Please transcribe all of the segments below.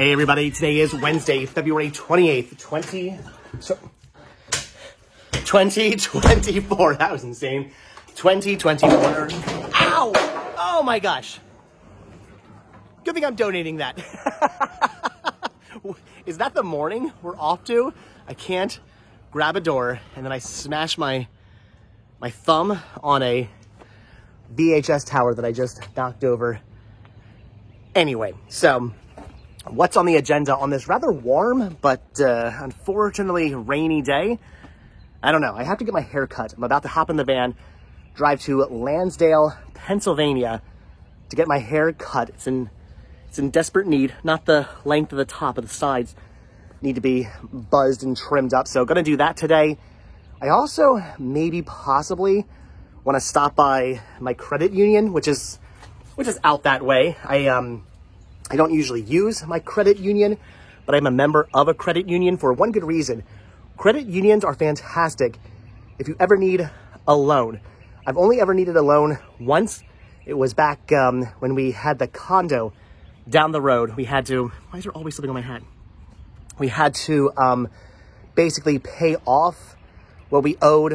Hey everybody, today is Wednesday, February 28th, 2024. That was insane. 2024. Ow! Oh my gosh. Good thing I'm donating that. Is that the morning we're off to? I can't grab a door and then I smash my thumb on a VHS tower that I just knocked over. Anyway, so what's on the agenda on this rather warm but unfortunately rainy day? I don't know. I have to get my hair cut. I'm about to hop in the van, drive to Lansdale, Pennsylvania to get my hair cut. It's in desperate need. Not the length of the top, but the sides need to be buzzed and trimmed up. So gonna do that today. I also maybe possibly want to stop by my credit union, which is out that way. I don't usually use my credit union, but I'm a member of a credit union for one good reason. Credit unions are fantastic if you ever need a loan. I've only ever needed a loan once. It was back when we had the condo down the road. We had to, why is there always something on my hat? We had to basically pay off what we owed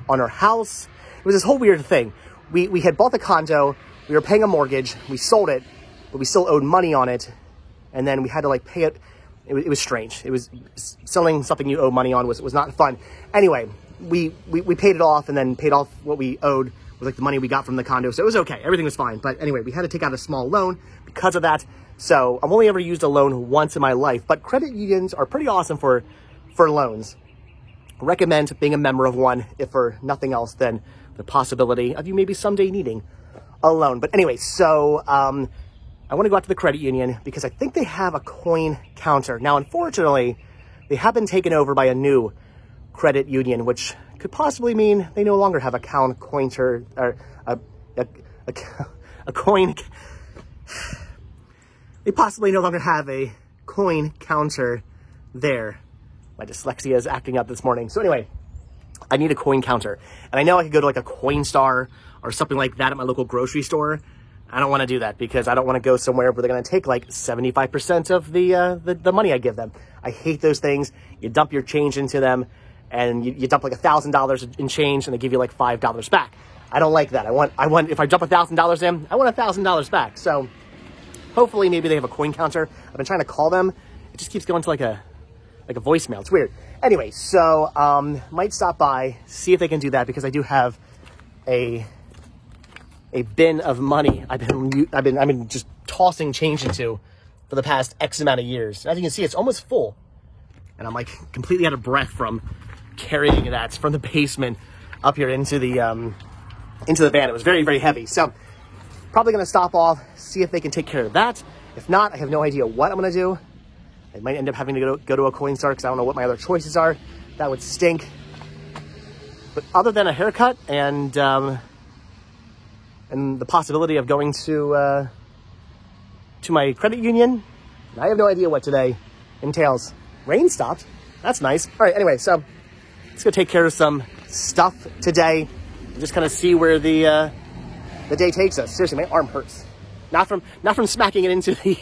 on our house. It was this whole weird thing. We had bought the condo, we were paying a mortgage, we sold it, but we still owed money on it, and then we had to like pay it. It was strange. It was selling something you owe money on was not fun. Anyway, we paid it off and then paid off what we owed with like the money we got from the condo. So it was okay. Everything was fine. But anyway, we had to take out a small loan because of that. So I've only ever used a loan once in my life, but credit unions are pretty awesome for loans. Recommend being a member of one, if for nothing else than the possibility of you maybe someday needing a loan. But anyway, so I want to go out to the credit union because I think they have a coin counter. Now, unfortunately, they have been taken over by a new credit union, which could possibly mean they no longer have a counter or a coin. They possibly no longer have a coin counter there. My dyslexia is acting up this morning. So anyway, I need a coin counter. And I know I could go to like a Coinstar or something like that at my local grocery store. I don't want to do that because I don't want to go somewhere where they're going to take like 75% of the money I give them. I hate those things. You dump your change into them and you dump like $1,000 in change and they give you like $5 back. I don't like that. I want, if I dump $1,000 in, I want $1,000 back. So hopefully maybe they have a coin counter. I've been trying to call them. It just keeps going to like a voicemail. It's weird. Anyway, so might stop by, see if they can do that because I do have a bin of money I've been just tossing change into for the past X amount of years. As you can see, it's almost full. And I'm like completely out of breath from carrying that from the basement up here into the van. It was very, very heavy. So probably gonna stop off, see if they can take care of that. If not, I have no idea what I'm gonna do. I might end up having to go to a Coinstar because I don't know what my other choices are. That would stink. But other than a haircut and the possibility of going to my credit union, I have no idea what today entails. Rain stopped. That's nice. All right, anyway, so let's go take care of some stuff today and just kind of see where the day takes us. Seriously, my arm hurts. Not from smacking it into the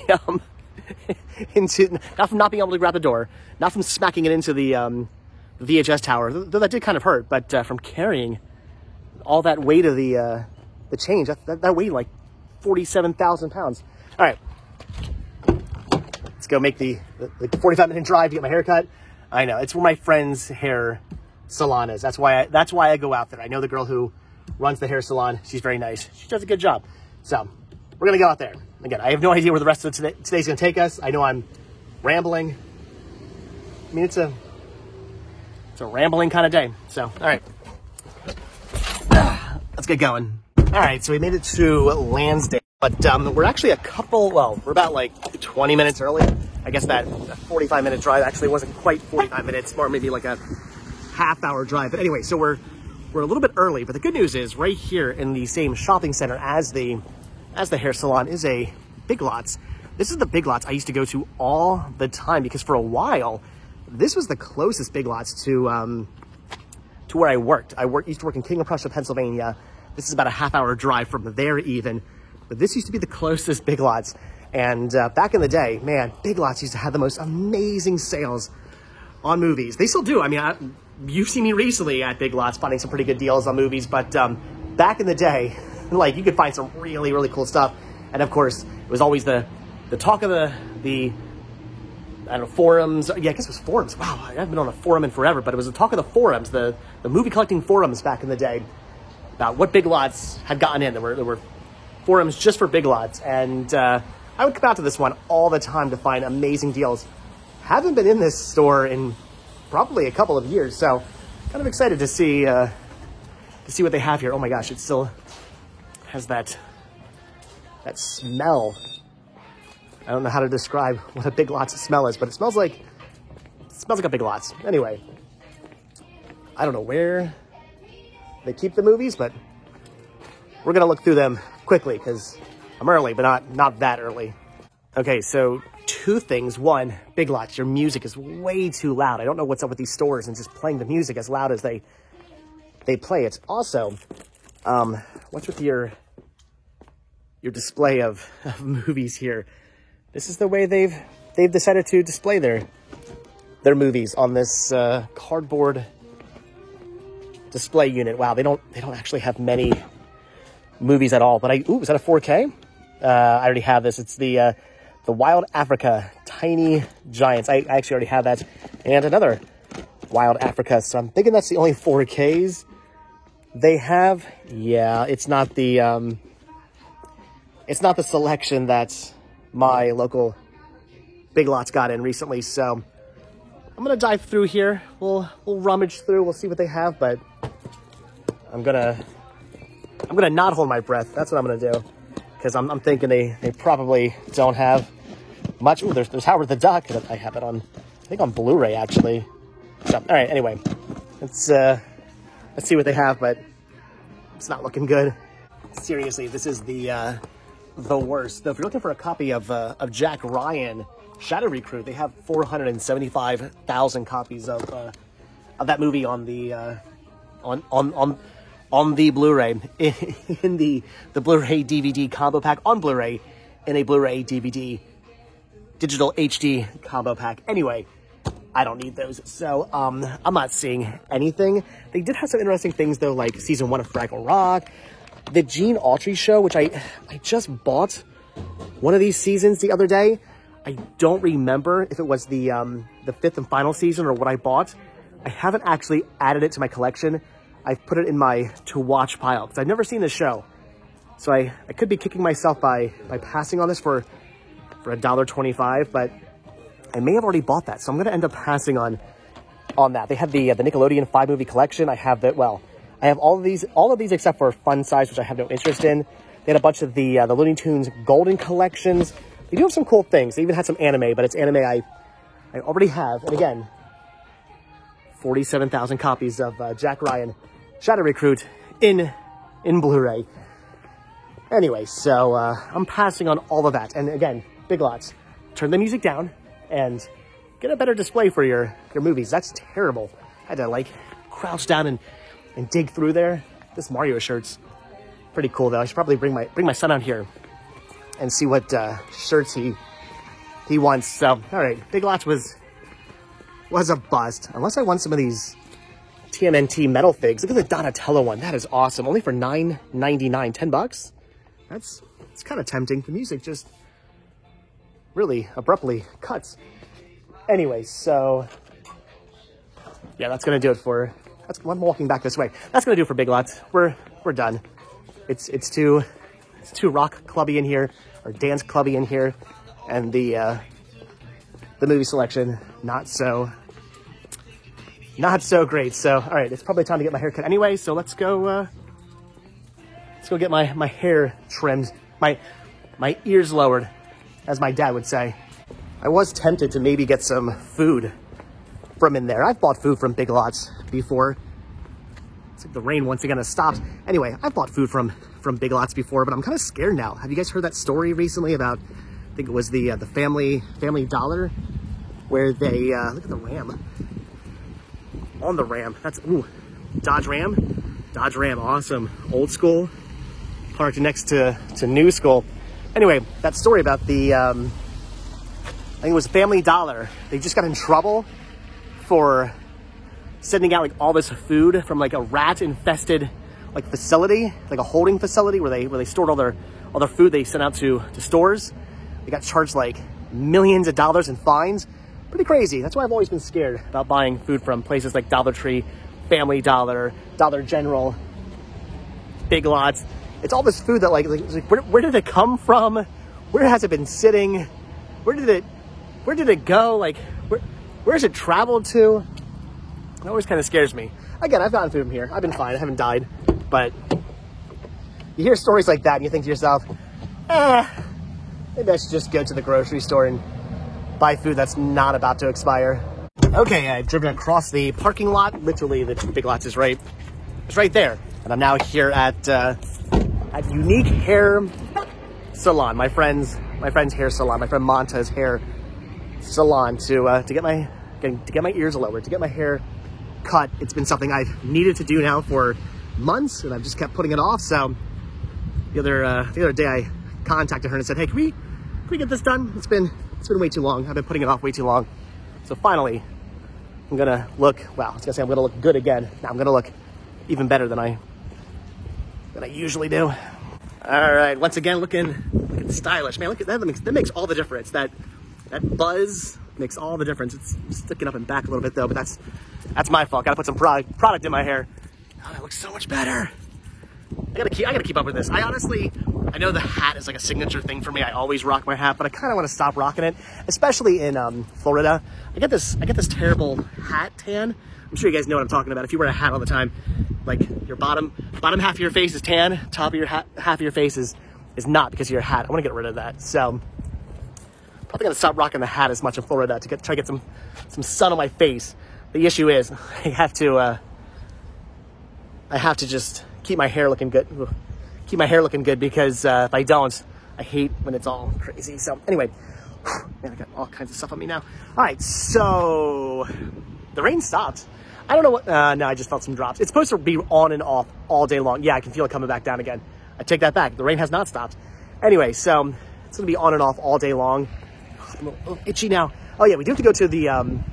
not from not being able to grab the door, not from smacking it into the VHS tower, though that did kind of hurt, but from carrying all that weight of the change, that weighed like 47,000 pounds. All right, let's go make the 45-minute drive to get my hair cut. I know, it's where my friend's hair salon is. That's why I go out there. I know the girl who runs the hair salon. She's very nice. She does a good job. So we're gonna go out there. Again, I have no idea where the rest of today's gonna take us. I know I'm rambling. I mean, it's a rambling kind of day. So, all right, let's get going. All right, so we made it to Lansdale, but we're actually we're about like 20 minutes early. I guess that 45-minute drive actually wasn't quite 45 minutes, more maybe like a half-hour drive. But anyway, so we're a little bit early, but the good news is right here in the same shopping center as the hair salon is a Big Lots. This is the Big Lots I used to go to all the time because for a while, this was the closest Big Lots to where I worked. Used to work in King of Prussia, Pennsylvania. This is about a half-hour drive from there even. But this used to be the closest Big Lots. And back in the day, man, Big Lots used to have the most amazing sales on movies. They still do. I mean, you've seen me recently at Big Lots finding some pretty good deals on movies, but back in the day, like, you could find some really, really cool stuff. And of course, it was always the talk of the I don't know, forums. Yeah, I guess it was forums. Wow, I haven't been on a forum in forever, but it was the talk of the forums, the movie collecting forums back in the day, about what Big Lots had gotten in. There were forums just for Big Lots, and I would come out to this one all the time to find amazing deals. Haven't been in this store in probably a couple of years, so kind of excited to see what they have here. Oh my gosh, it still has that smell. I don't know how to describe what a Big Lots smell is, but it smells like a Big Lots. Anyway, I don't know where they keep the movies, but we're gonna look through them quickly because I'm early, but not that early. Okay, so two things. One, Big Lots, your music is way too loud. I don't know what's up with these stores and just playing the music as loud as they play it. Also, what's with your display of movies here? This is the way they've decided to display their movies on this cardboard display unit. Wow, they don't actually have many movies at all. But ooh, is that a 4K? I already have this. It's the Wild Africa Tiny Giants. I actually already have that, and another Wild Africa. So I'm thinking that's the only 4Ks they have. Yeah, it's not the selection that my local Big Lots got in recently. So I'm gonna dive through here. We'll rummage through. We'll see what they have, but I'm gonna not hold my breath. That's what I'm gonna do, because I'm thinking they probably don't have much. Ooh, there's Howard the Duck. I have it on, I think, on Blu-ray actually. So all right, anyway, let's see what they have, but it's not looking good. Seriously, this is the worst. So if you're looking for a copy of Jack Ryan, Shadow Recruit, they have 475,000 copies of that movie on the on the Blu-ray, in the Blu-ray DVD combo pack on Blu-ray, in a Blu-ray DVD digital HD combo pack. Anyway, I don't need those, so I'm not seeing anything. They did have some interesting things though, like season 1 of Fraggle Rock, the Gene Autry show, which I just bought one of these seasons the other day. I don't remember if it was the 5th and final season or what I bought. I haven't actually added it to my collection. I've put it in my to watch pile because I've never seen this show. So I could be kicking myself by passing on this for $1.25, but I may have already bought that. So I'm gonna end up passing on that. They have the Nickelodeon 5-movie collection. I have that, well, I have all of these except for Fun Size, which I have no interest in. They had a bunch of the Looney Tunes Golden collections. They do have some cool things. They even had some anime, but it's anime I already have. And again, 47,000 copies of Jack Ryan, Shadow Recruit in Blu-ray. Anyway, so I'm passing on all of that. And again, Big Lots, turn the music down and get a better display for your movies. That's terrible. I had to like crouch down and dig through there. This Mario shirt's pretty cool though. I should probably bring my son out here and see what shirts he wants. So, all right, Big Lots was a bust. Unless I want some of these TMNT metal figs. Look at the Donatello one. That is awesome. Only for $9.99, 10 bucks. It's kind of tempting. The music just really abruptly cuts. Anyway, so yeah, that's gonna do it for. I'm walking back this way. That's gonna do it for Big Lots. We're done. It's too rock clubby in here, or dance clubby in here, and the movie selection not so great. So all right, it's probably time to get my hair cut anyway. So let's go get my hair trimmed, my ears lowered, as my dad would say. I was tempted to maybe get some food from in there. I've bought food from Big Lots before. It's like the rain once again has stopped. Anyway, I've bought food from Big Lots before, but I'm kind of scared now. Have you guys heard that story recently about, I think it was the Family Dollar, where they, look at the Ram. On the Ram, that's, ooh, Dodge Ram, awesome. Old school, parked next to new school. Anyway, that story about the, I think it was Family Dollar. They just got in trouble for sending out like all this food from like a rat infested like facility, like a holding facility where they stored all their food they sent out to stores. They got charged like millions of dollars in fines. Pretty crazy. That's why I've always been scared about buying food from places like Dollar Tree, Family Dollar, Dollar General, Big Lots. It's all this food that like where did it come from? Where has it been sitting? Where did it go? Like where's it traveled to? It always kind of scares me. Again, I've gotten food from here. I've been fine. I haven't died. But you hear stories like that and you think to yourself, maybe I should just go to the grocery store and buy food that's not about to expire. Okay, I've driven across the parking lot. Literally, the Big Lots is right there. And I'm now here at Unique Hair Salon, my friend's hair salon, my friend Monta's hair salon, to get my ears lowered, to get my hair cut. It's been something I've needed to do now for months, and I've just kept putting it off. So the other day I contacted her and said, hey, can we get this done? It's been way too long. I've been putting it off way too long. So finally, I'm gonna look, well, I was gonna say I'm gonna look good again. Now I'm gonna look even better than I usually do. All right, once again, looking stylish. Man, look at that. That makes all the difference. That buzz makes all the difference. It's sticking up and back a little bit though, but that's my fault. Gotta put some product in my hair. Oh, that looks so much better. I gotta keep up with this. I know the hat is like a signature thing for me. I always rock my hat, but I kind of want to stop rocking it, especially in Florida. I get this terrible hat tan. I'm sure you guys know what I'm talking about. If you wear a hat all the time, like your bottom half of your face is tan, top of your half of your face is not because of your hat. I want to get rid of that. So probably gonna stop rocking the hat as much in Florida to try to get some sun on my face. The issue is I have to just keep my hair looking good. Keep my hair looking good because if I don't, I hate when it's all crazy. So anyway, man, I got all kinds of stuff on me now. All right, so the rain stopped. I don't know what, no, I just felt some drops. It's supposed to be on and off all day long. Yeah, I can feel it coming back down again. I take that back. The rain has not stopped. Anyway, so it's gonna be on and off all day long. I'm a little itchy now. Oh yeah, we do have to go to the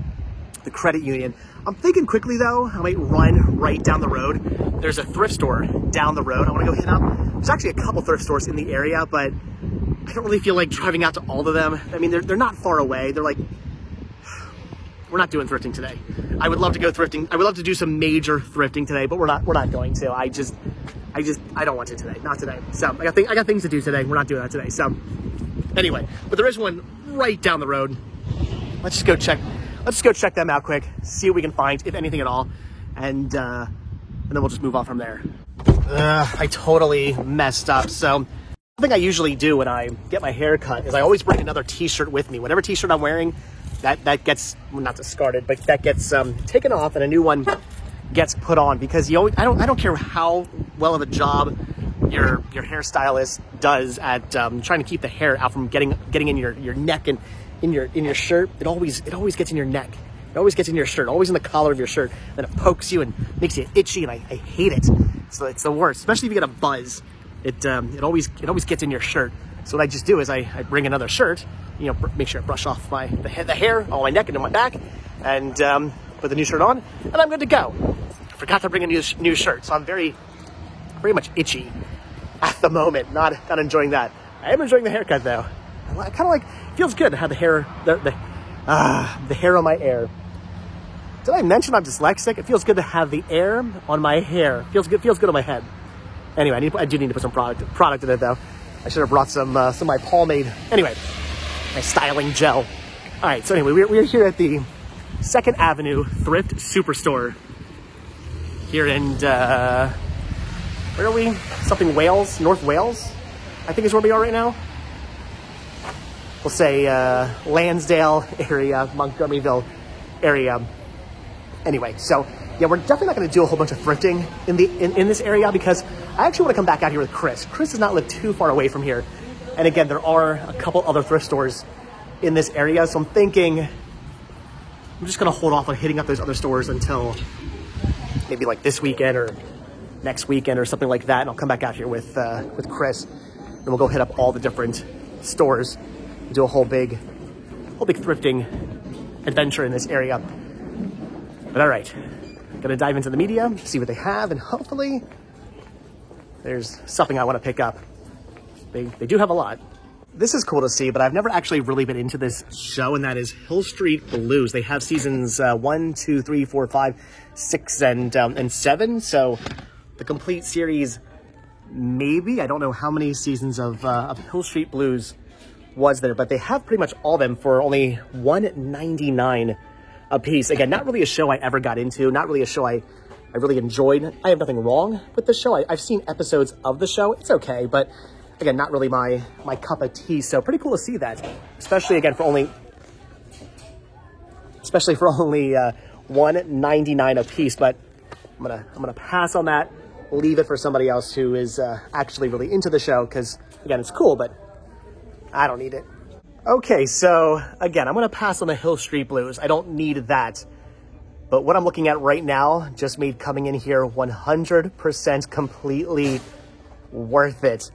credit union. I'm thinking quickly though, I might run right down the road. There's a thrift store down the road I wanna go hit up. There's actually a couple thrift stores in the area, but I don't really feel like driving out to all of them. I mean, they're not far away. They're like, we're not doing thrifting today. I would love to go thrifting. I would love to do some major thrifting today, but we're not going to. I don't want to today, not today. So I got things to do today. We're not doing that today. So anyway, but there is one right down the road. Let's just go check them out quick, see what we can find, if anything at all, and then we'll just move on from there. I totally messed up. So the thing I usually do when I get my hair cut is I always bring another t-shirt with me. Whatever t-shirt I'm wearing, that gets, well, not discarded, but that gets taken off and a new one gets put on, because I don't care how well of a job your hairstylist does at trying to keep the hair out from getting in your neck and in your shirt. It always gets in your neck. It always gets in your shirt, always in the collar of your shirt. Then it pokes you and makes you itchy, and I hate it. So it's the worst, especially if you get a buzz. It always gets in your shirt. So what I just do is I bring another shirt, you know, make sure I brush off the hair on my neck and on my back, and put the new shirt on, and I'm good to go. I forgot to bring a new shirt, so I'm very much itchy at the moment. Not enjoying that. I am enjoying the haircut though. I kind of like, it feels good to have the hair on my hair. Did I mention I'm dyslexic? It feels good to have the air on my hair. Feels good on my head. Anyway, I do need to put some product in it though. I should have brought some of my pomade. Anyway, my styling gel. All right, so anyway, we're here at the 2nd Avenue Thrift Superstore here in, where are we? Something Wales, North Wales, I think is where we are right now. We'll say Lansdale area, Montgomeryville area. Anyway, so yeah, we're definitely not going to do a whole bunch of thrifting in this area, because I actually want to come back out here with Chris. Chris does not live too far away from here. And again, there are a couple other thrift stores in this area. So I'm thinking I'm just going to hold off on hitting up those other stores until maybe like this weekend or next weekend or something like that. And I'll come back out here with Chris. and we'll go hit up all the different stores, do a whole big thrifting adventure in this area. But all right, gonna dive into the media, see what they have, and hopefully there's something I want to pick up. They do have a lot. This is cool to see, but I've never actually really been into this show, and that is Hill Street Blues. They have seasons 1, 2, 3, 4, 5, 6, and 7. So the complete series, maybe. I don't know how many seasons of Hill Street Blues was there, but they have pretty much all of them for only $1.99 a piece. Again, not really a show I ever got into, not really a show I really enjoyed. I have nothing wrong with the show. I've seen episodes of the show. It's okay, but again, not really my cup of tea. So pretty cool to see that, especially again for only $1.99 a piece. But I'm gonna pass on that, leave it for somebody else who is actually really into the show, because again, it's cool, but I don't need it. Okay, so again, I'm gonna pass on the Hill Street Blues. I don't need that. But what I'm looking at right now just made coming in here 100% completely worth it.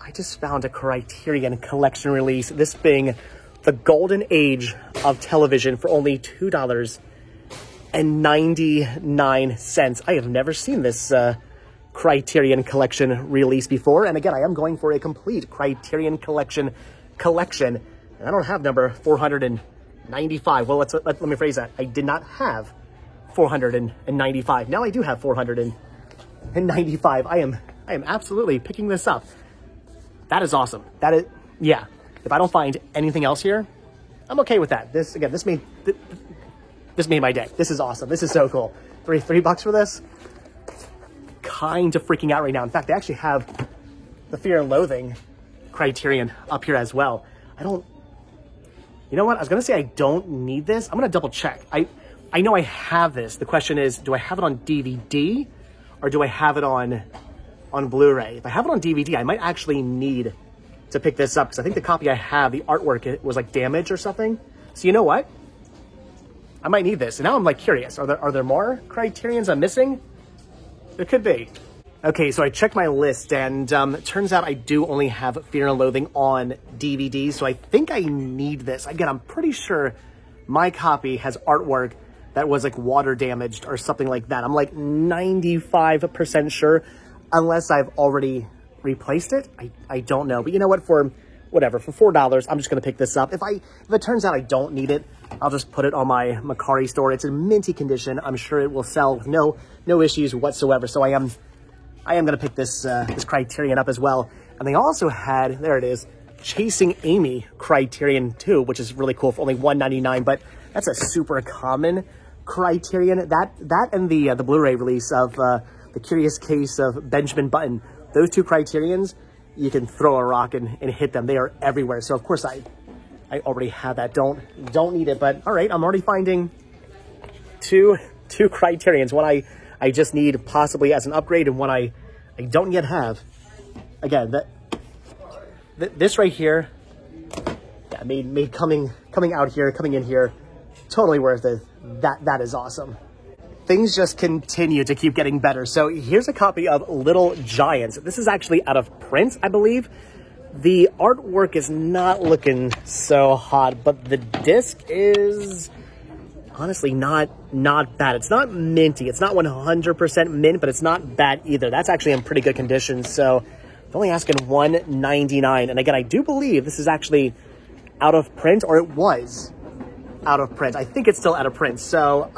I just found a Criterion Collection release, this being the golden age of television, for only $2.99. I have never seen this Criterion Collection release before. And again, I am going for a complete Criterion Collection. And I don't have number 495. Well, let me phrase that. I did not have 495. Now I do have 495. I am absolutely picking this up. That is awesome. That is, yeah. If I don't find anything else here, I'm okay with that. This made my day. This is awesome. This is so cool. $3 for this? Kind of freaking out right now. In fact, they actually have the Fear and Loathing Criterion up here as well. You know what? I was going to say I don't need this. I'm going to double check. I know I have this. The question is, do I have it on DVD or do I have it on Blu-ray? If I have it on DVD, I might actually need to pick this up, because I think the copy I have, the artwork, it was like damaged or something. So you know what? I might need this. And now I'm like curious. Are there more Criterions I'm missing? There could be. Okay, so I checked my list, and it turns out I do only have Fear and Loathing on DVD, so I think I need this. Again, I'm pretty sure my copy has artwork that was like water damaged or something like that. I'm like 95% sure, unless I've already replaced it. I don't know. But you know what? For whatever, for $4, I'm just going to pick this up. If it turns out I don't need it, I'll just put it on my Mercari store. It's in minty condition. I'm sure it will sell with no issues whatsoever. So I am going to pick this Criterion up as well. And they also had, there it is, Chasing Amy Criterion 2, which is really cool, for only $1.99. But that's a super common Criterion. That and the Blu-ray release of The Curious Case of Benjamin Button. Those two Criterions, you can throw a rock and hit them. They are everywhere. So of course I already have that. Don't need it. But all right, I'm already finding two Criterions. One I just need possibly as an upgrade, and one I don't yet have. Again, this right here, yeah, made coming in here, totally worth it. That is awesome. Things just continue to keep getting better. So here's a copy of Little Giants. This is actually out of print, I believe. The artwork is not looking so hot, but the disc is honestly not bad. It's not minty. It's not 100% mint, but it's not bad either. That's actually in pretty good condition. So they're only asking $1.99. And again, I do believe this is actually out of print, or it was out of print. I think it's still out of print. So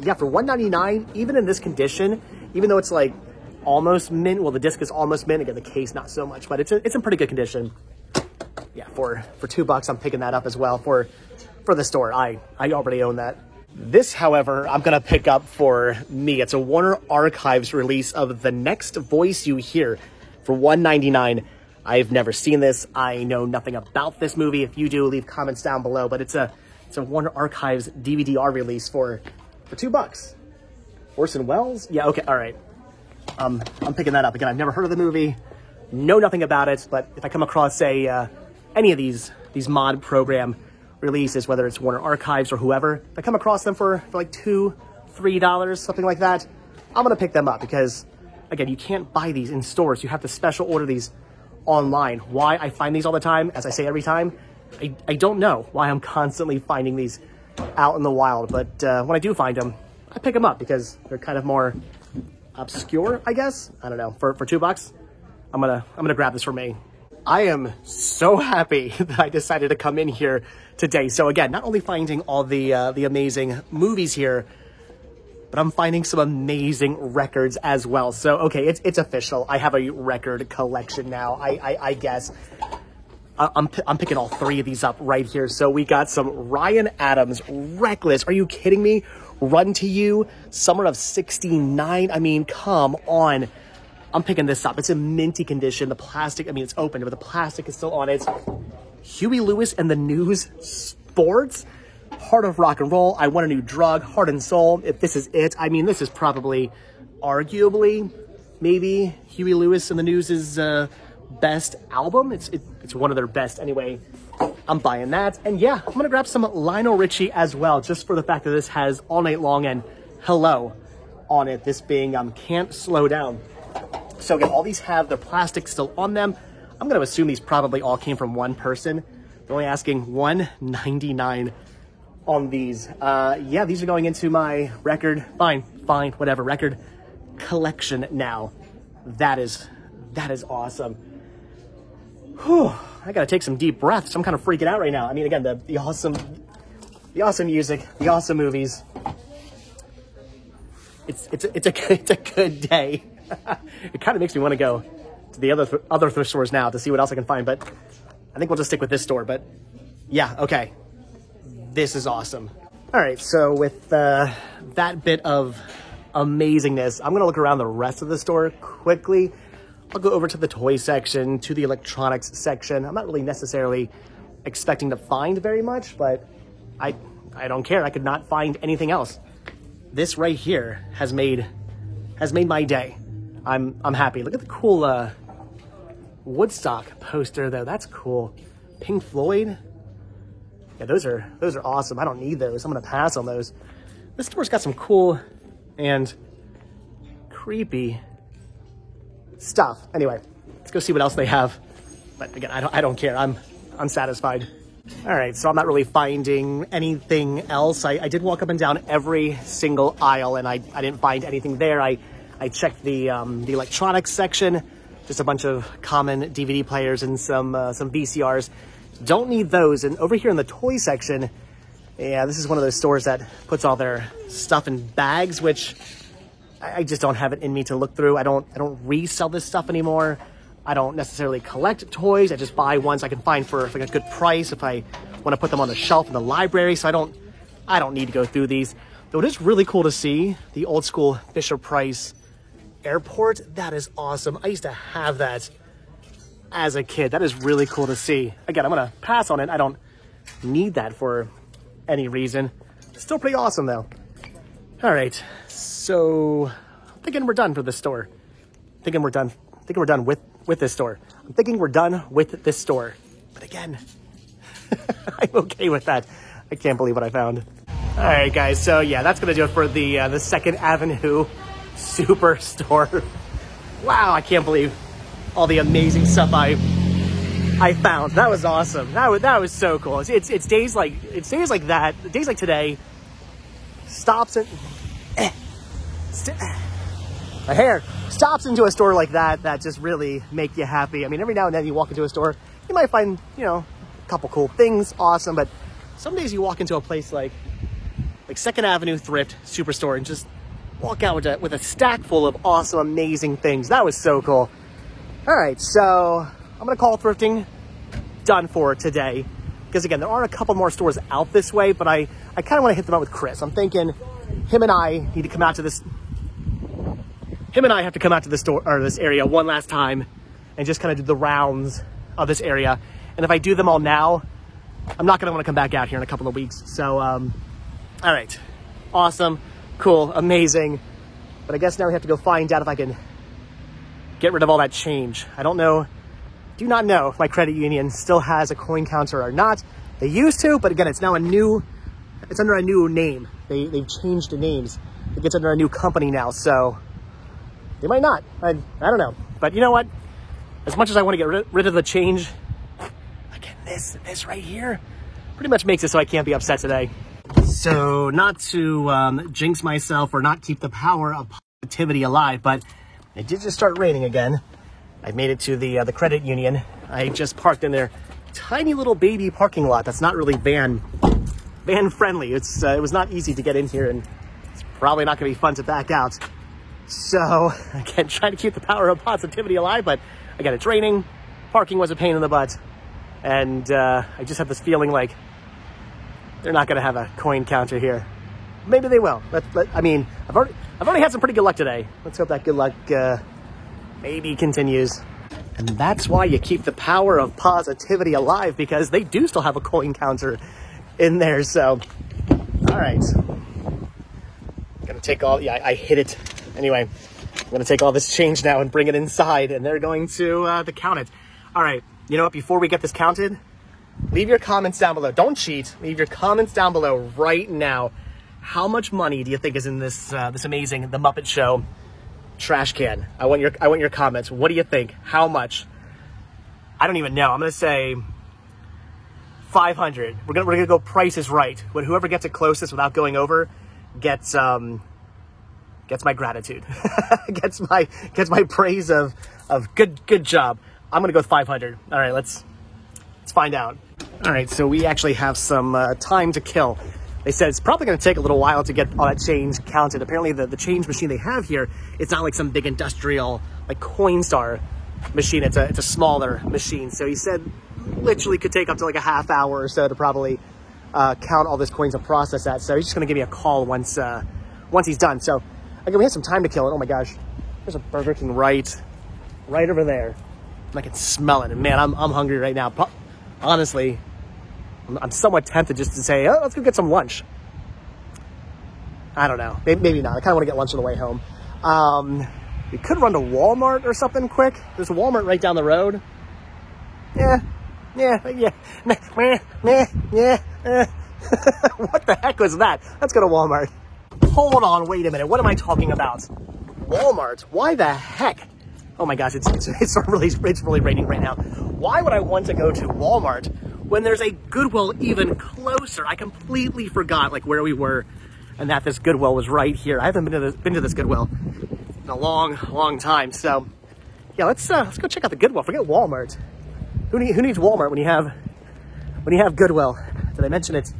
yeah, for $1.99, even in this condition, even though it's like almost mint, well, the disc is almost mint. Again, the case not so much, but it's in pretty good condition. Yeah, for $2, I'm picking that up as well for the store. I already own that. This, however, I'm gonna pick up for me. It's a Warner Archives release of The Next Voice You Hear for $1.99. I've never seen this. I know nothing about this movie. If you do, leave comments down below. But it's a Warner Archives DVD-R release for $2. Orson Welles? Yeah, okay, all right. I'm picking that up. Again, I've never heard of the movie, know nothing about it, but if I come across, say, any of these mod program releases, whether it's Warner Archives or whoever, if I come across them for like $2, $3, something like that, I'm gonna pick them up, because again, you can't buy these in stores. You have to special order these online. Why I find these all the time, as I say every time, I don't know why I'm constantly finding these out in the wild. But when I do find them, I pick them up because they're kind of more obscure, I guess. I don't know. For $2, I'm gonna grab this for me. I am so happy that I decided to come in here today. So again, not only finding all the amazing movies here, but I'm finding some amazing records as well. So, okay, it's official. I have a record collection now, I guess. I'm picking all 3 of these up right here. So we got some Ryan Adams, Reckless. Are you kidding me? Run to You, Summer of '69. I mean, come on. I'm picking this up. It's in minty condition. The plastic, I mean, it's open, but the plastic is still on it. Huey Lewis and the News, Sports, Heart of Rock and Roll, I Want a New Drug, Heart and Soul. If this is it, I mean, this is probably, arguably, maybe Huey Lewis and the News' best album. It's one of their best anyway. I'm buying that. And yeah, I'm gonna grab some Lionel Richie as well, just for the fact that this has All Night Long and Hello on it, this being Can't Slow Down. So again, all these have their plastic still on them. I'm going to assume these probably all came from one person. They're only asking $1.99 on these. Yeah, these are going into my record, fine, whatever, record collection now. That is awesome. Whew, I got to take some deep breaths. I'm kind of freaking out right now. I mean, again, the awesome music, the awesome movies. It's a good day. It kind of makes me want to go to the other thrift stores now to see what else I can find, but I think we'll just stick with this store. But yeah, okay, this is awesome. All right, so with that bit of amazingness, I'm gonna look around the rest of the store quickly. I'll go over to the toy section, to the electronics section. I'm not really necessarily expecting to find very much, but I don't care. I could not find anything else. This right here has made my day. I'm happy. Look at the cool Woodstock poster though. That's cool. Pink Floyd. Yeah, those are awesome. I don't need those. I'm gonna pass on those. This store's got some cool and creepy stuff. Anyway, let's go see what else they have. But again, I don't care. I'm satisfied. All right, so I'm not really finding anything else. I did walk up and down every single aisle, and I didn't find anything there. I checked the electronics section, just a bunch of common DVD players and some VCRs. Don't need those. And over here in the toy section, yeah, this is one of those stores that puts all their stuff in bags, which I just don't have it in me to look through. I don't resell this stuff anymore. I don't necessarily collect toys. I just buy ones I can find for like a good price if I want to put them on the shelf in the library. So I don't need to go through these. Though it is really cool to see the old school Fisher-Price airport. That is awesome. I used to have that as a kid. That is really cool to see. Again, I'm gonna pass on it. I don't need that for any reason. Still pretty awesome though. All right, so I'm thinking we're done for this store. Thinking we're done with this store. I'm thinking we're done with this store. But again, I'm okay with that. I can't believe what I found. All right, guys. So yeah, that's gonna do it for the 2nd Avenue Superstore. Wow, I can't believe all the amazing stuff I found. That was awesome. That was so cool. It's days like that. Days like today. Stops at my hair stops into a store like that just really make you happy. I mean, every now and then you walk into a store, you might find, a couple cool things, awesome, but some days you walk into a place like 2nd Avenue Thrift Superstore and just walk out with a stack full of awesome, amazing things. That was so cool. All right, so I'm gonna call thrifting done for today. Because again, there are a couple more stores out this way, but I kind of want to hit them out with Chris. I'm thinking him and I need to come out to this. Him and I have to come out to the store or this area one last time and just kind of do the rounds of this area. And if I do them all now, I'm not going to want to come back out here in a couple of weeks. So, all right. Awesome. Cool. Amazing. But I guess now we have to go find out if I can get rid of all that change. I don't know. Do not know if my credit union still has a coin counter or not. They used to, but again, it's now it's under a new name. They've changed the names. It gets under a new company now, so they might not. I don't know. But you know what? as much as I want to get rid of the change, again, this right here pretty much makes it so I can't be upset today. So not to jinx myself or not keep the power of positivity alive, but it did just start raining again. I made it to the credit union. I just parked in their tiny little baby parking lot that's not really van friendly. It was not easy to get in here, and it's probably not going to be fun to back out. So again, trying to keep the power of positivity alive, but again, it's raining. Parking was a pain in the butt, and I just have this feeling like they're not going to have a coin counter here. Maybe they will. I mean, I've already had some pretty good luck today. Let's hope that good luck maybe continues. And that's why you keep the power of positivity alive, because they do still have a coin counter in there. So, all right. I'm gonna take all, yeah, I hit it. Anyway, I'm gonna take all this change now and bring it inside, and they're going to count it. All right, you know what, before we get this counted, leave your comments down below. Don't cheat. Leave your comments down below right now. How much money do you think is in this this amazing The Muppet Show trash can? I want your comments. What do you think? How much? I don't even know. I'm gonna say 500. We're gonna go Price is Right. When whoever gets it closest without going over gets my gratitude. gets my praise of good job. I'm gonna go with 500. All right, let's find out. All right, so we actually have some time to kill. They said it's probably going to take a little while to get all that change counted. Apparently the change machine they have here, it's not like some big industrial like Coinstar machine. It's a smaller machine. So he said literally could take up to like a half hour or so to probably count all these coins and process that. So he's just going to give me a call once he's done. So again, we have some time to kill. And oh my gosh, there's a Burger King right over there. I can smell it, and man, I'm hungry right now. Honestly, I'm somewhat tempted just to say, oh, let's go get some lunch. I don't know. Maybe not. I kind of want to get lunch on the way home. We could run to Walmart or something quick. There's a Walmart right down the road. Yeah. What the heck was that? Let's go to Walmart. Hold on, wait a minute. What am I talking about? Walmart? Why the heck? Oh my gosh, it's really raining right now. Why would I want to go to Walmart when there's a Goodwill even closer? I completely forgot like where we were and that this Goodwill was right here. I haven't been to this Goodwill in a long time. So yeah, let's go check out the Goodwill. Forget Walmart. Who needs Walmart when you have Goodwill? Did I mention it's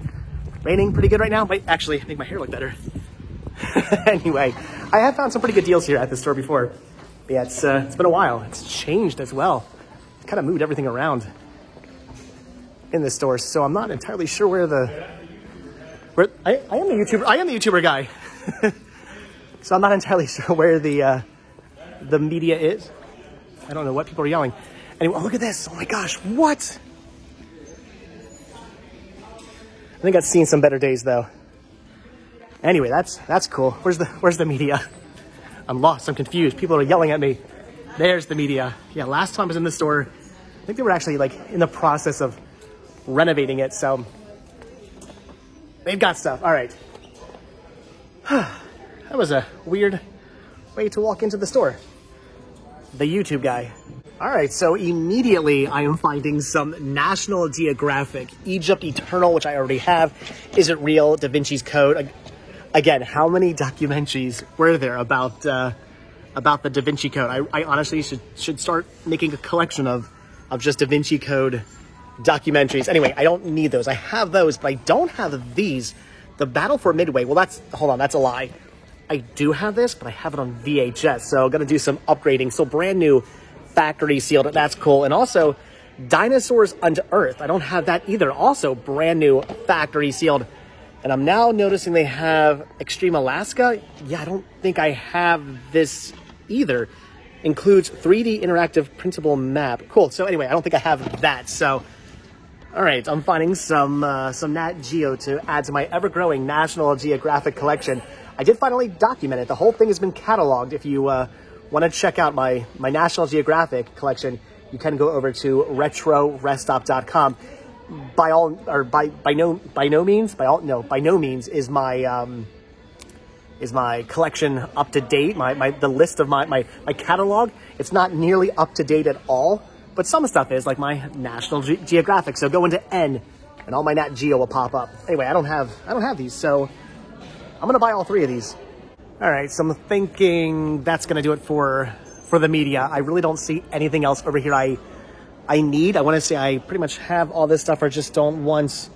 raining pretty good right now? Might actually make my hair look better. Anyway, I have found some pretty good deals here at the store before. But yeah, it's been a while. It's changed as well. It's kind of moved everything around in the store, so I'm not entirely sure where I am the YouTuber guy. So I'm not entirely sure where the media is. I don't know what people are yelling. Anyway, oh, look at this. Oh my gosh, what? I think I've seen some better days though. Anyway, that's cool. Where's the media? I'm lost. I'm confused. People are yelling at me. There's the media. Yeah, last time I was in the store, I think they were actually like in the process of renovating it. So they've got stuff. All right. That was a weird way to walk into the store. The YouTube guy. All right, so immediately I am finding some National Geographic Egypt Eternal, which I already have. Is It Real? Da Vinci's Code. Again, how many documentaries were there about the Da Vinci Code? I honestly should start making a collection of just Da Vinci Code documentaries. Anyway, I don't need those. I have those, but I don't have these. The Battle for Midway. Well, hold on, that's a lie. I do have this, but I have it on VHS, so I'm gonna do some upgrading. So brand new, factory sealed. That's cool. And also, Dinosaurs Unto Earth. I don't have that either. Also brand new, factory sealed. And I'm now noticing they have Extreme Alaska. Yeah, I don't think I have this either. Includes 3D interactive printable map. Cool. So anyway, I don't think I have that. So, all right, I'm finding some Nat Geo to add to my ever-growing National Geographic collection. I did finally document it. The whole thing has been cataloged. If you want to check out my National Geographic collection, you can go over to retroreststop.com. By no means is my Is my collection up to date? The list of my catalog, it's not nearly up to date at all, but some stuff is, like my National Geographic. So go into N and all my Nat Geo will pop up. Anyway, I don't have these, so I'm gonna buy all 3 of these. All right, so I'm thinking that's gonna do it for the media. I really don't see anything else over here I need. I wanna say I pretty much have all this stuff, or just don't want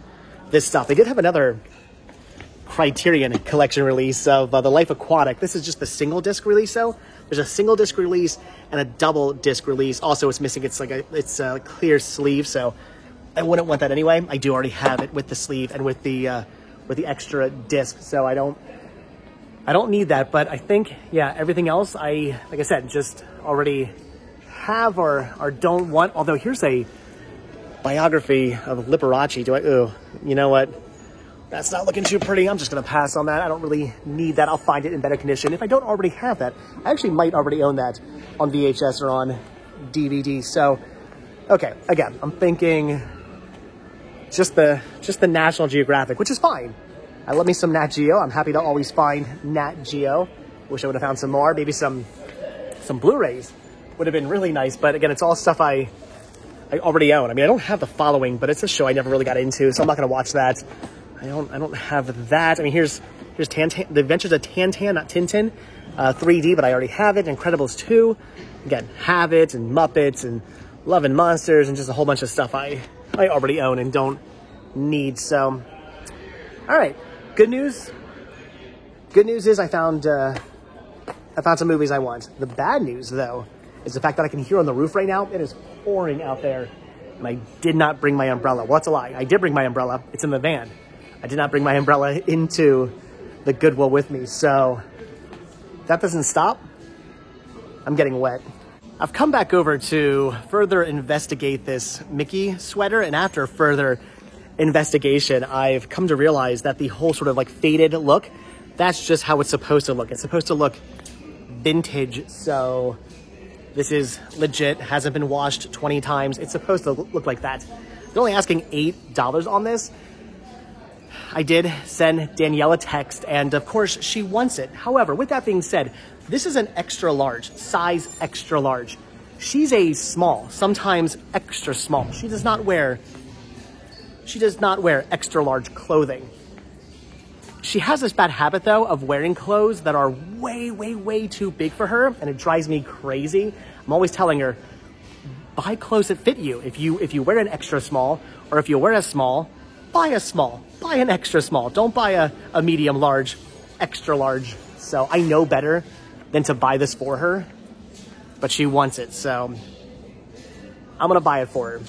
this stuff. They did have another Criterion collection release of The Life Aquatic. This is just the single disc release though. There's a single disc release and a double disc release. Also, it's missing, it's a clear sleeve, so I wouldn't want that anyway. I do already have it with the sleeve and with the extra disc, so I don't need that. But I think, yeah, everything else like I said, just already have or don't want. Although here's a biography of Liberace. You know what? That's not looking too pretty. I'm just going to pass on that. I don't really need that. I'll find it in better condition. If I don't already have that, I actually might already own that on VHS or on DVD. So, okay, again, I'm thinking just the National Geographic, which is fine. I love me some Nat Geo. I'm happy to always find Nat Geo. Wish I would have found some more. Maybe some Blu-rays would have been really nice. But again, it's all stuff I already own. I mean, I don't have The Following, but it's a show I never really got into, so I'm not going to watch that. I don't have that. I mean, here's The Adventures of Tintin, not Tintin, 3D, but I already have it. Incredibles 2, again, have it, and Muppets, and Love and Monsters, and just a whole bunch of stuff I already own and don't need. So, all right, good news. Good news is I found some movies I want. The bad news, though, is the fact that I can hear on the roof right now. It is pouring out there, and I did not bring my umbrella. What's a lie? I did bring my umbrella. It's in the van. I did not bring my umbrella into the Goodwill with me, so if that doesn't stop, I'm getting wet. I've come back over to further investigate this Mickey sweater, and after further investigation, I've come to realize that the whole sort of like faded look, that's just how it's supposed to look. It's supposed to look vintage, so this is legit, hasn't been washed 20 times. It's supposed to look like that. They're only asking $8 on this. I did send Danielle a text, and of course she wants it. However, with that being said, this is an extra large, size extra large. She's a small, sometimes extra small. She does not wear extra large clothing. She has this bad habit though of wearing clothes that are way, way, way too big for her, and it drives me crazy. I'm always telling her, buy clothes that fit you. If you wear an extra small, or if you wear a small, buy a small, buy an extra small. Don't buy a medium large, extra large. So I know better than to buy this for her, but she wants it. So I'm gonna buy it for her.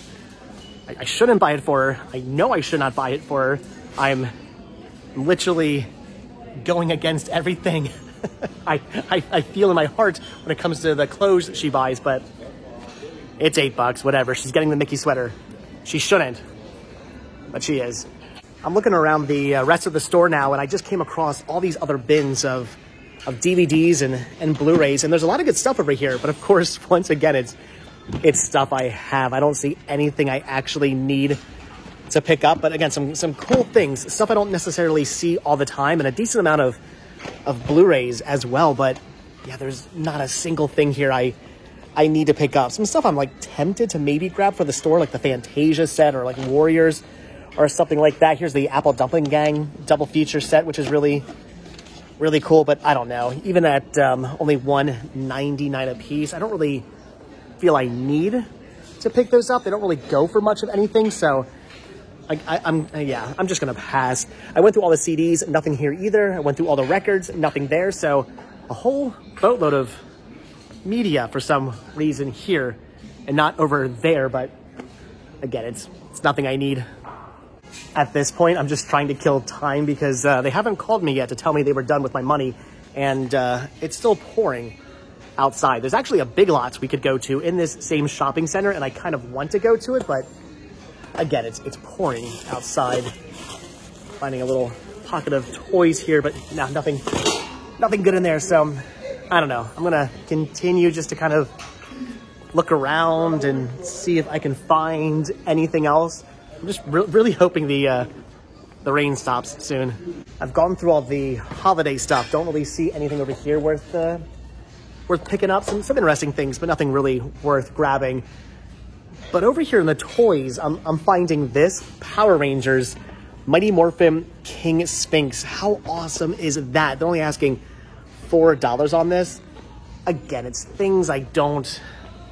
I shouldn't buy it for her. I know I should not buy it for her. I'm literally going against everything I feel in my heart when it comes to the clothes that she buys, but it's $8, whatever. She's getting the Mickey sweater. She shouldn't, but she is. I'm looking around the rest of the store now, and I just came across all these other bins of DVDs and Blu-rays, and there's a lot of good stuff over here, but of course, once again, it's stuff I have. I don't see anything I actually need to pick up, but again, some cool things, stuff I don't necessarily see all the time, and a decent amount of Blu-rays as well, but yeah, there's not a single thing here I need to pick up. Some stuff I'm like tempted to maybe grab for the store, like the Fantasia set or like Warriors or something like that. Here's the Apple Dumpling Gang double feature set, which is really, really cool, but I don't know. Even at only $1.99 a piece, I don't really feel I need to pick those up. They don't really go for much of anything, so I'm just gonna pass. I went through all the CDs, nothing here either. I went through all the records, nothing there. So a whole boatload of media for some reason here and not over there. But again, it's nothing I need at this point. I'm just trying to kill time because they haven't called me yet to tell me they were done with my money, and it's still pouring outside. There's actually a Big Lots we could go to in this same shopping center, and I kind of want to go to it, but again, it's pouring outside. Finding a little pocket of toys here, but no, nothing good in there. So I don't know. I'm gonna continue just to kind of look around and see if I can find anything else. I'm just really hoping the the rain stops soon. I've gone through all the holiday stuff. Don't really see anything over here worth picking up. Some interesting things, but nothing really worth grabbing. But over here in the toys, I'm finding this Power Rangers Mighty Morphin King Sphinx. How awesome is that? They're only asking $4 on this. Again, it's things I don't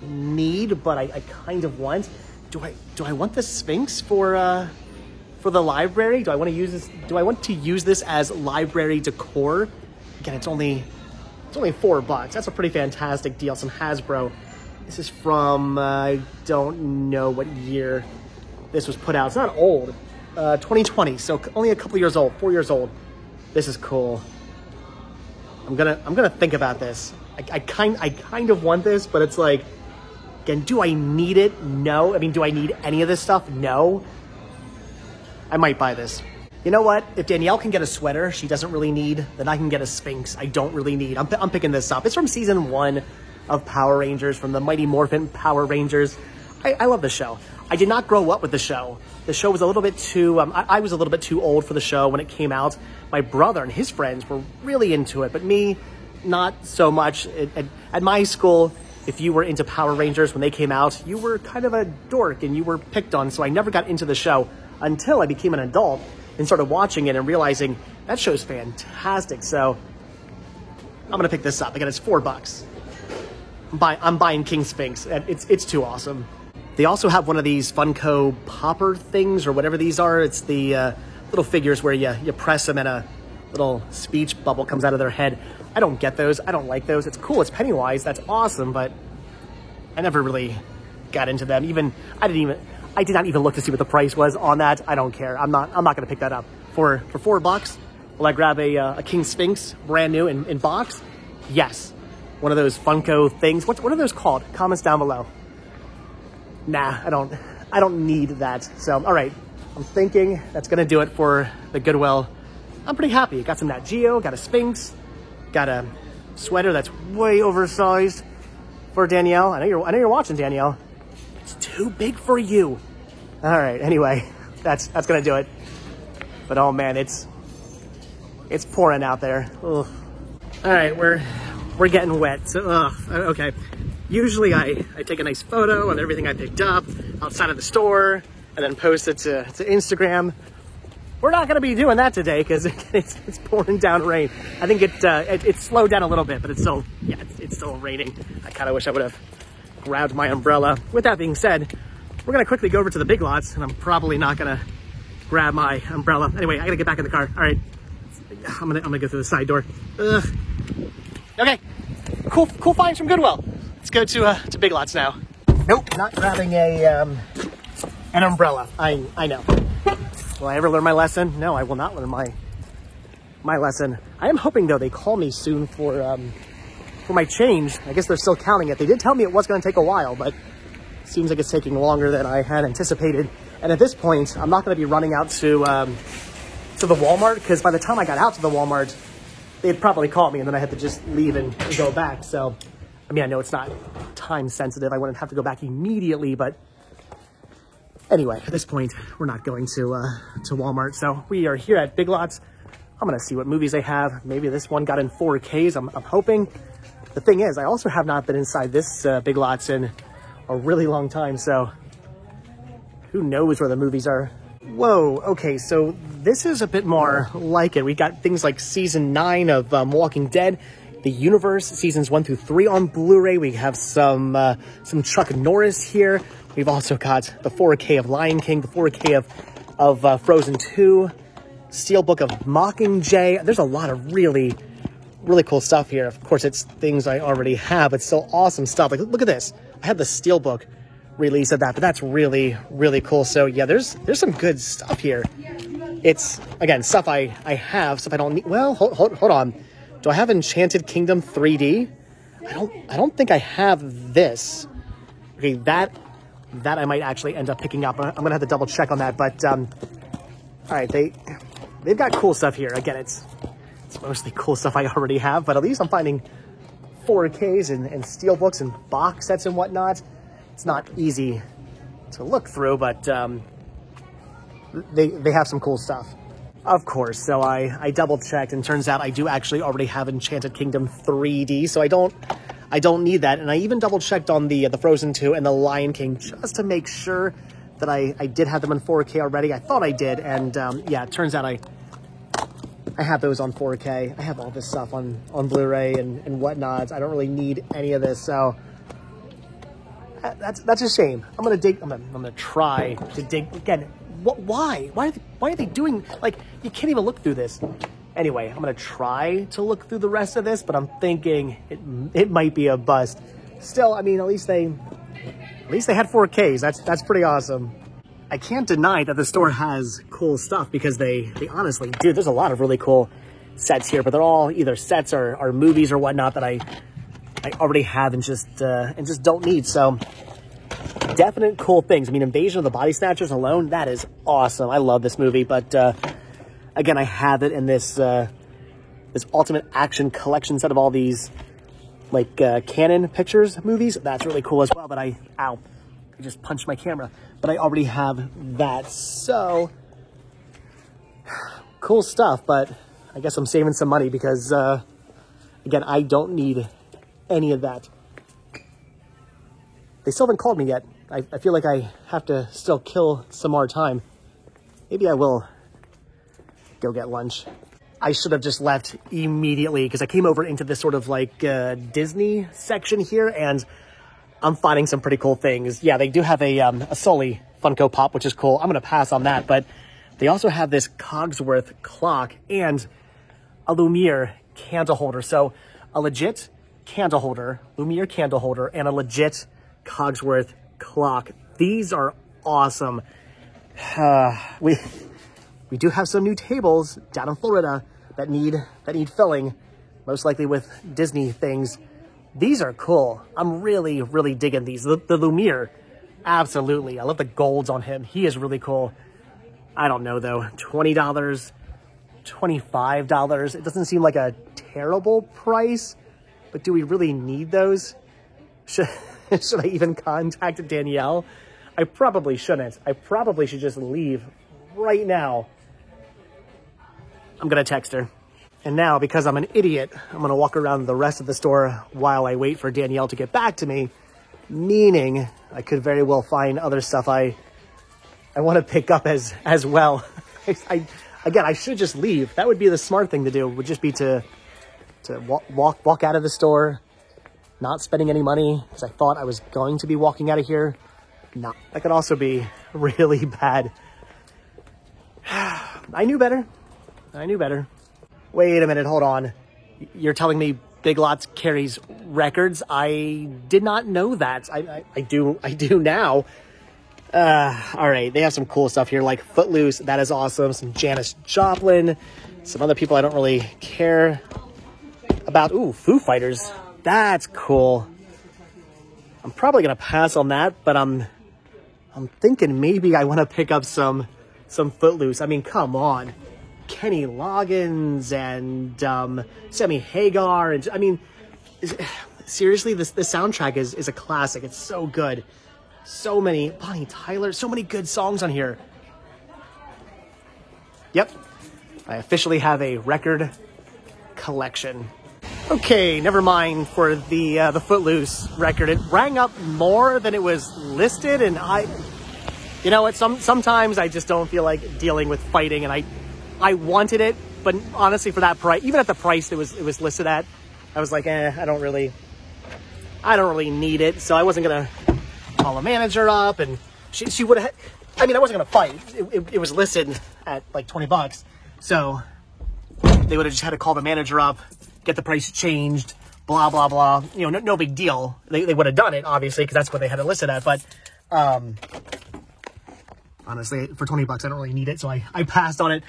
need, but I kind of want. Do I want the Sphinx for the library? Do I want to use this? Do I want to use this as library decor? Again, it's only $4. That's a pretty fantastic deal. Some Hasbro. This is from I don't know what year this was put out. It's not old. 2020, so only a couple years old, 4 years old. This is cool. I'm gonna think about this. I kind of want this, but it's like, again, do I need it? No. I mean, do I need any of this stuff? No. I might buy this. You know what? If Danielle can get a sweater she doesn't really need, then I can get a Sphinx I don't really need. I'm picking this up. It's from season 1 of Power Rangers, from the Mighty Morphin Power Rangers. I love the show. I did not grow up with the show. The show was a little bit too, I was a little bit too old for the show when it came out. My brother and his friends were really into it, but me, not so much. At my school, if you were into Power Rangers when they came out, you were kind of a dork and you were picked on, so I never got into the show until I became an adult and started watching it and realizing that show's fantastic. So I'm gonna pick this up. Again, it's $4. I'm buying King Sphinx. It's too awesome. They also have one of these Funko popper things, or whatever these are. It's the little figures where you press them and a little speech bubble comes out of their head. I don't get those. I don't like those. It's cool. It's Pennywise. That's awesome, but I never really got into them. I did not even look to see what the price was on that. I don't care. I'm not going to pick that up for $4. Will I grab a King Sphinx brand new in box? Yes. One of those Funko things. What are those called? Comments down below. Nah, I don't need that. So, all right. I'm thinking that's going to do it for the Goodwill. I'm pretty happy. Got some Nat Geo, got a Sphinx, got a sweater that's way oversized for Danielle. I know you're watching, Danielle. It's too big for you. All right. Anyway, that's going to do it. But oh man, it's pouring out there. Ugh. All right, we're getting wet. So okay. Usually I take a nice photo of everything I picked up outside of the store and then post it to Instagram. We're not going to be doing that today because it's pouring down rain. I think it slowed down a little bit, but it's still raining. I kind of wish I would have grabbed my umbrella. With that being said, we're going to quickly go over to the Big Lots, and I'm probably not going to grab my umbrella. Anyway, I got to get back in the car. All right, I'm gonna go through the side door. Ugh. Okay, cool finds from Goodwill. Let's go to Big Lots now. Nope, not grabbing an umbrella. I know. Will I ever learn my lesson? No, I will not learn my lesson. I am hoping though they call me soon for my change. I guess they're still counting it. They did tell me it was going to take a while, but it seems like it's taking longer than I had anticipated. And at this point, I'm not going to be running out to the Walmart, because by the time I got out to the Walmart, they'd probably call me and then I had to just leave and go back. So, I mean, I know it's not time sensitive. I wouldn't have to go back immediately, but anyway, at this point, we're not going to Walmart. So we are here at Big Lots. I'm going to see what movies they have. Maybe this one got in 4Ks. I'm hoping. The thing is, I also have not been inside this Big Lots in a really long time. So who knows where the movies are. Whoa, okay, so this is a bit more like it. We got things like season 9 of Walking Dead, The Universe, seasons 1 through 3 on Blu-ray. We have some Chuck Norris here. We've also got the 4K of Lion King, the 4K of Frozen 2, Steelbook of Mockingjay. There's a lot of really cool stuff here. Of course, it's things I already have. It's still awesome stuff. Like, look at this. I have the Steelbook release of that, but that's really cool. So yeah, there's some good stuff here. It's, again, stuff I have, stuff I don't need. Well, hold on. Do I have Enchanted Kingdom 3D? I don't think I have this. Okay, that I might actually end up picking up. I'm gonna have to double check on that. But all right, they've got cool stuff here. Again, it's mostly cool stuff I already have, but at least I'm finding 4Ks and steelbooks and box sets and whatnot. It's not easy to look through, but they have some cool stuff. Of course. So I double checked, and turns out I do actually already have Enchanted Kingdom 3D, so I don't need that. And I even double checked on the Frozen 2 and the Lion King just to make sure that I did have them in 4K already. I thought I did, and yeah, it turns out I have those on 4K. I have all this stuff on Blu-ray and whatnot. I don't really need any of this, so that's a shame. I'm gonna try to dig again. Why are they doing, like, you can't even look through this. Anyway, I'm gonna try to look through the rest of this, but I'm thinking it might be a bust. Still, I mean, at least they had 4Ks. That's pretty awesome. I can't deny that the store has cool stuff, because they honestly do. There's a lot of really cool sets here, but they're all either sets or movies or whatnot that I already have and just don't need. So definite cool things. I mean, Invasion of the Body Snatchers alone, that is awesome. I love this movie, but again, I have it in this Ultimate Action Collection set of all these, like, Canon Pictures movies. That's really cool as well, but I just punched my camera. But I already have that, so cool stuff, but I guess I'm saving some money because, again, I don't need any of that. They still haven't called me yet. I feel like I have to still kill some more time. Maybe I will go get lunch. I should have just left immediately because I came over into this sort of like Disney section here, and I'm finding some pretty cool things. Yeah, they do have a Sully Funko Pop, which is cool. I'm going to pass on that, but they also have this Cogsworth clock and a Lumiere candle holder. So a legit candle holder, Lumiere candle holder, and a legit Cogsworth clock. These are awesome. We do have some new tables down in Florida that need filling, most likely with Disney things. These are cool. I'm really, really digging these. The Lumiere, absolutely. I love the golds on him. He is really cool. I don't know, though. $20, $25. It doesn't seem like a terrible price, but do we really need those? Should I even contact Danielle? I probably shouldn't. I probably should just leave right now. I'm going to text her. And now, because I'm an idiot, I'm going to walk around the rest of the store while I wait for Danielle to get back to me, meaning I could very well find other stuff I want to pick up as well. Again, I should just leave. That would be the smart thing to do, would just be to walk out of the store, not spending any money, because I thought I was going to be walking out of here. No, that could also be really bad. I knew better. Wait a minute, hold on. You're telling me Big Lots carries records? I did not know that. I do now. All right, they have some cool stuff here, like Footloose. That is awesome. Some Janis Joplin. Some other people I don't really care about. Ooh, Foo Fighters. That's cool. I'm probably going to pass on that, but I'm thinking maybe I want to pick up some Footloose. I mean, come on. Kenny Loggins and Sammy Hagar. And I mean, seriously, the soundtrack is a classic. It's so good. So many, Bonnie Tyler, so many good songs on here. Yep, I officially have a record collection. Okay, never mind for the Footloose record. It rang up more than it was listed, and you know what? Sometimes I just don't feel like dealing with fighting, and I wanted it, but honestly, for that price, even at the price it was listed at, I was like, I don't really need it. So I wasn't gonna call a manager up, and she would have. I mean, I wasn't gonna fight. It was listed at like $20, so they would have just had to call the manager up, get the price changed, blah blah blah. You know, no big deal. They would have done it, obviously, because that's what they had it listed at. But honestly, for $20, I don't really need it, so I passed on it.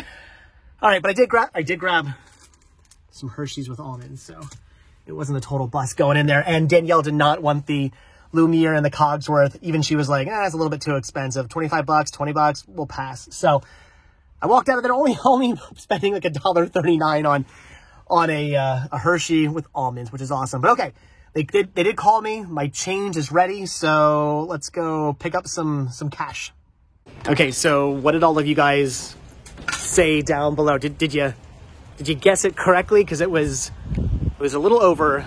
All right, but I did grab some Hershey's with almonds, so it wasn't a total bust going in there. And Danielle did not want the Lumiere and the Cogsworth. Even she was like, it's a little bit too expensive. $25, $20, we'll pass. So I walked out of there only spending like $1.39 on a Hershey with almonds, which is awesome. But okay, they did call me. My change is ready, so let's go pick up some cash. Okay, so what did all of you guys say down below. Did you guess it correctly? Because it was a little over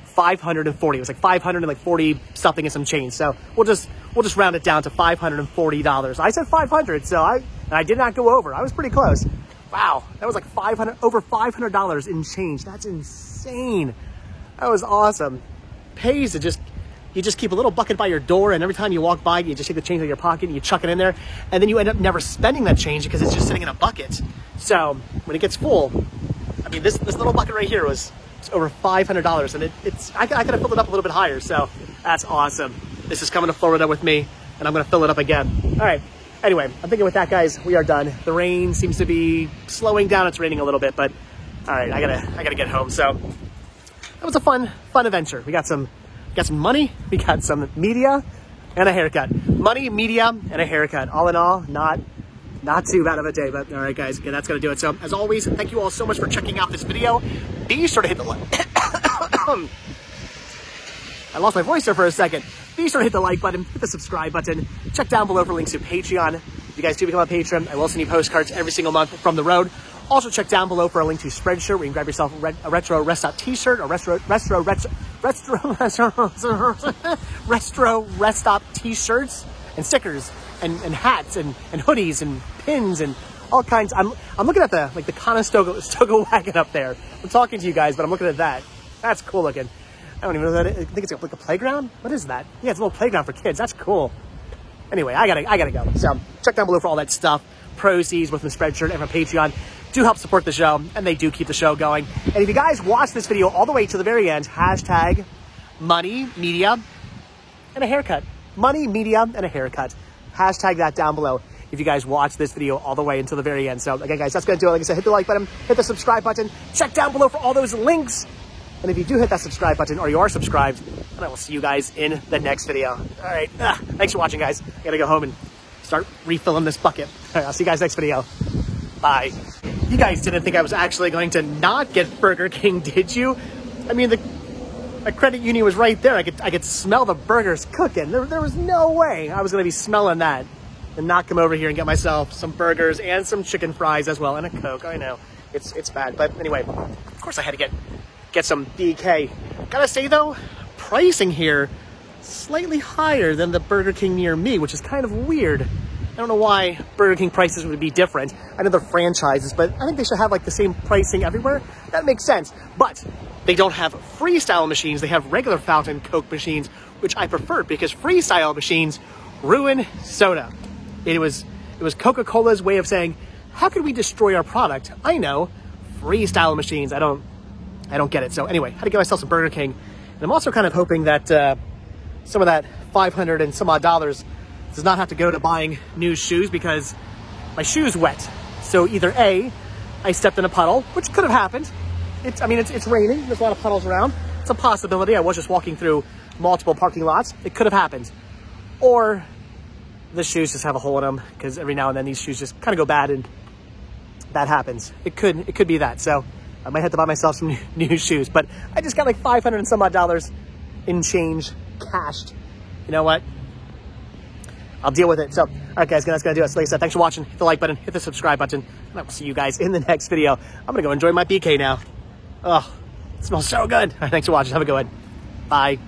540. It was like 540 something and some change. So we'll just round it down to $540. I said 500, so I did not go over. I was pretty close. Wow, that was like over $500 in change. That's insane. That was awesome. Pays to you just keep a little bucket by your door, and every time you walk by, you just take the change out of your pocket and you chuck it in there, and then you end up never spending that change because it's just sitting in a bucket. So when it gets full, I mean, this little bucket right here was over $500, and I could have filled it up a little bit higher. So that's awesome. This is coming to Florida with me, and I'm going to fill it up again. All right. Anyway, I'm thinking with that, guys, we are done. The rain seems to be slowing down. It's raining a little bit, but all right, I gotta get home. So that was a fun adventure. We got some money, we got some media, and a haircut. Money, media, and a haircut. All in all, not too bad of a day, but all right, guys, okay, that's gonna do it. So as always, thank you all so much for checking out this video. Be sure to hit the like. I lost my voice there for a second. Be sure to hit the like button, hit the subscribe button. Check down below for links to Patreon. If you guys do become a patron, I will send you postcards every single month from the road. Also check down below for a link to Spreadshirt, where you can grab yourself a retro rest stop t-shirt, a retro rest stop t-shirts and stickers and hats and hoodies and pins and all kinds. I'm looking at the Conestoga wagon up there. I'm talking to you guys, but I'm looking at that. That's cool looking. I don't even know that. I think it's like a playground. What is that? Yeah, it's a little playground for kids. That's cool. Anyway, I gotta go. So check down below for all that stuff. Proceeds with the Spreadshirt and from Patreon do help support the show, and they do keep the show going. And if you guys watch this video all the way to the very end, hashtag money, media, and a haircut. Money, media, and a haircut. Hashtag that down below if you guys watch this video all the way until the very end. So again, guys, that's gonna do it. Like I said, hit the like button, hit the subscribe button, check down below for all those links. And if you do hit that subscribe button, or you are subscribed, then I will see you guys in the next video. All right, thanks for watching, guys. I gotta go home and start refilling this bucket. All right, I'll see you guys next video. Bye. You guys didn't think I was actually going to not get Burger King, did you? I mean, my credit union was right there. I could smell the burgers cooking. There was no way I was gonna be smelling that and not come over here and get myself some burgers and some chicken fries as well, and a Coke. I know, it's bad, but anyway, of course I had to get some BK. Gotta say though, pricing here slightly higher than the Burger King near me, which is kind of weird. I don't know why Burger King prices would be different. I know they're franchises, but I think they should have like the same pricing everywhere. That makes sense. But they don't have freestyle machines. They have regular fountain Coke machines, which I prefer because freestyle machines ruin soda. It was Coca-Cola's way of saying, how could we destroy our product? I know, freestyle machines. I don't get it. So anyway, had to get myself some Burger King. And I'm also kind of hoping that some of that $500 and some odd dollars does not have to go to buying new shoes, because my shoe's wet. So either A, I stepped in a puddle, which could have happened. It's raining. There's a lot of puddles around. It's a possibility. I was just walking through multiple parking lots. It could have happened. Or the shoes just have a hole in them, because every now and then these shoes just kind of go bad, and that happens. It could be that. So I might have to buy myself some new shoes, but I just got like $500 and some odd dollars in change, cashed. You know what? I'll deal with it. So, all right, guys, that's going to do it. So like I said, thanks for watching. Hit the like button, hit the subscribe button, and I will see you guys in the next video. I'm going to go enjoy my BK now. Oh, it smells so good. All right, thanks for watching. Have a good one. Bye.